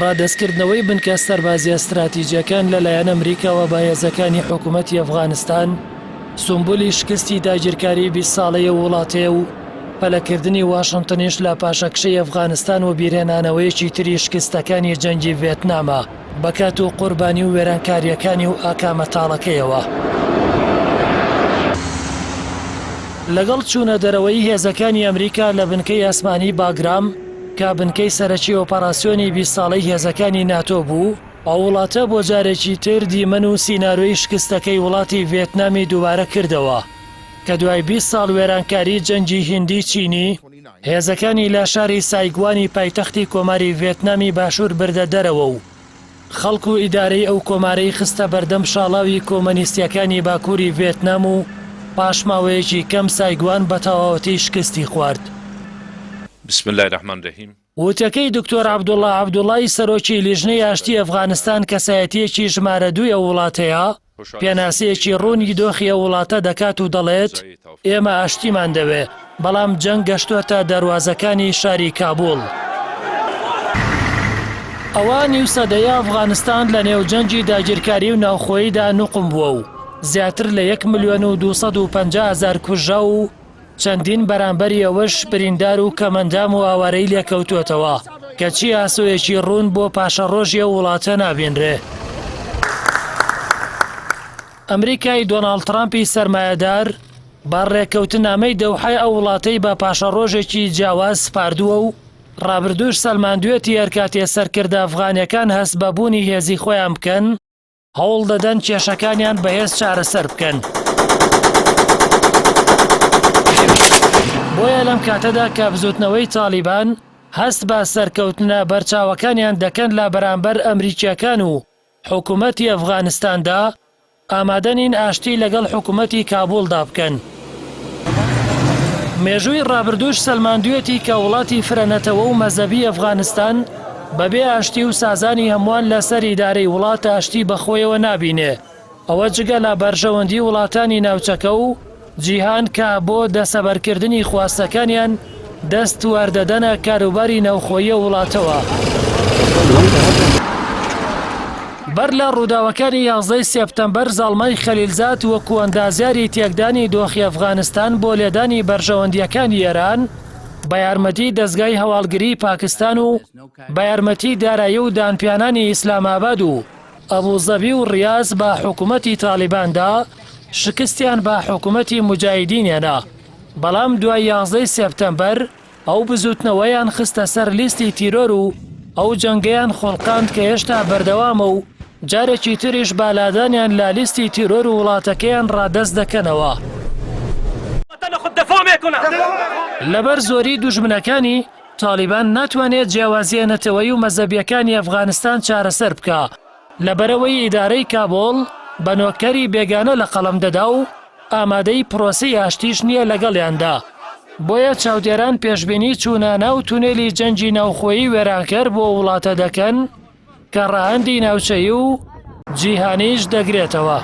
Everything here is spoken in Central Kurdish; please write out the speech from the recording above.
ڕادەستکردنەوەی بنکە سەربازیە استراتیجیەکان لەلایەن ئەمریکاوە بە هێزەکانی حکوومەتی ئەفغانستان سمبولی شکستی داگیرکاری 20 ساڵەیە وڵاتەیە و پەلەکردنی واشنتنیش لە پاشەکشەی ئەفغانستان و بیرهێنانەوەیەکی تری شکستەکانی جەنگی ڤێتنامە بەکات و قوربانی و وێرانکاریەکانی و ئاکامەتاڵەکەیەوە. لەگەڵ چوونە دەرەوەی هێزەکانی ئەمریکا لە بنکەی ئاسمانی باگرام کە بنکەی سەرەکی ئۆپەراسیۆنی 20 ساڵەی هێزەکانی ناتۆ بوو، ئەو وڵاتە بۆ جارێکی تر دیمەن و سیناروی شکستەکەی وڵاتی ڤێتنامی دووبارە کردەوە کە دوای 20 ساڵ وێرانکاری جەنگی هیندی چینی هێزەکانی لە شاری سایگوانی پایتەختی کۆماری ڤێتنامی باشوور بردە دەرەوە و خەڵک و ئیدارەی ئەو کۆمارەی خستە بەردەم شاڵاوی کۆمەنیستیەکانی باکووری ڤێتنام و پاشماوەیەکی کەم سایگوان بە تەواوەتی شکستی خوارد. بسم الله الرحمن الرحیم. وتەکەی دکتۆر عەبدوڵڵا عەبدوڵڵای سەرۆکی لیژنەی ئاشتی ئەفغانستان کەسایەتیەکی ژمارە 2 ئەو وڵاتەیە پێناسەیەکی ڕوونی دۆخی ئەو وڵاتە دەکات و دەڵێت ئێمە ئاشتیمان دەوێ، بەڵام جەنگ گەشتووەتە دەواازەکانی شاری کابوڵ. ئەوە نیو سەدەیە ئەفغانستان لە نێوجەنگی داگیرکاری و ناوخۆییدا نوقم بووە و زیاتر لە 1,250,000 کوژە و چەندین بەرامبەری ئەوەش بریندار و کەمەندام و ئاوارەی لێکەوتوێتەوە کەچی ئاسۆیەکی ڕوون بۆ پاشە ڕۆژی وڵاتە نابێنرێ. ئەمریکای دۆناڵد ترامپی سەرمایەدار با ڕێکەوتنامەی دەوحای ئەو وڵاتەی بە پاشە ڕۆژێکی جیاواز سپاردووە و ڕابردووش سەلماندوێتی هەرکاتێ سەرکردە ئەفغانیەکان هەست بەبوونی هێزی خۆیان بکەن هەوڵ دەدەن کێشەکانیان بەهێز چارەسەر بکەن. بۆیە لەم کاتەدا کە بزوتنەوەی تالیبان هەست بە سەرکەوتنە بەرچاوەکانیان دەکەن لە بەرامبەر ئەمریکیەکان و حکوومەتی ئەفغانستاندا ئامادەنین ئاشتی لەگەڵ حکوومەتی کابوڵدا بکەن. مێژووی ڕابردووش سەلماندوێتی کە وڵاتی فرەنەتەوە و مەزەبی ئەفغانستان بەبێ ئاشتی و سازانی هەمووان لەسەر ئیدارەی وڵات ئاشتی بەخۆیەوە نابینێ، ئەوە جگە لە بەرژەوەندی وڵاتانی ناوچەکە و جیهان کە بۆ دەسەبەرکردنی خواستەکانیان دەست وەردەدەنە کاروباری نەوخۆیی وڵاتەوە. بەر لە ڕووداوەکانی 11 سێپتەمبەر زاڵمای خەلیلزاد وەکو ئەندازیاری تێکدانی دۆخی ئەفغانستان بۆ لێدانی بەرژەوەندیەکانی ئێران بە یارمەتی دەستگای هەواڵگری پاکستان و بە یارمەتی دارایی و دانپیانانی ئیسلاماباد و ئەبوزەبی و ڕیاض بە حکوومەتی تالیباندا شکستیان بە حکوومەتی موجاهیدینێنا، بەڵام دوای 11 سێپتەمبەر ئەو بزوتنەوەیان خستە سەر لیستی تیرۆر و ئەو جەنگەیان خۆڵقاند کە هێشتا بەردەوامە و جارێکی تریش بالادانیان لە لیستی تیرۆر و وڵاتەکەیان ڕادەست دەکەنەوە. لەبەر زۆری دوژمنەکانی تالیبان ناتوانێت جیاوازیەنەتەوەی و مەزەبیەکانی ئەفغانستان چارەسەر بکە لەبەرەوەی ئیدارەی کابۆڵ بەنۆکەری بێگانە لە قەڵەم دەدا و ئامادەی پرۆسی ئاشتیش نییە لەگەڵیاندا. بۆیە چاودێران پێشبینی چوونە ناو تونێلی جەنگی ناوخۆیی وێرانکەر بۆ وڵاتە دەکەن کە ڕاهەندی ناوچەیی و جیهانیش دەگرێتەوە.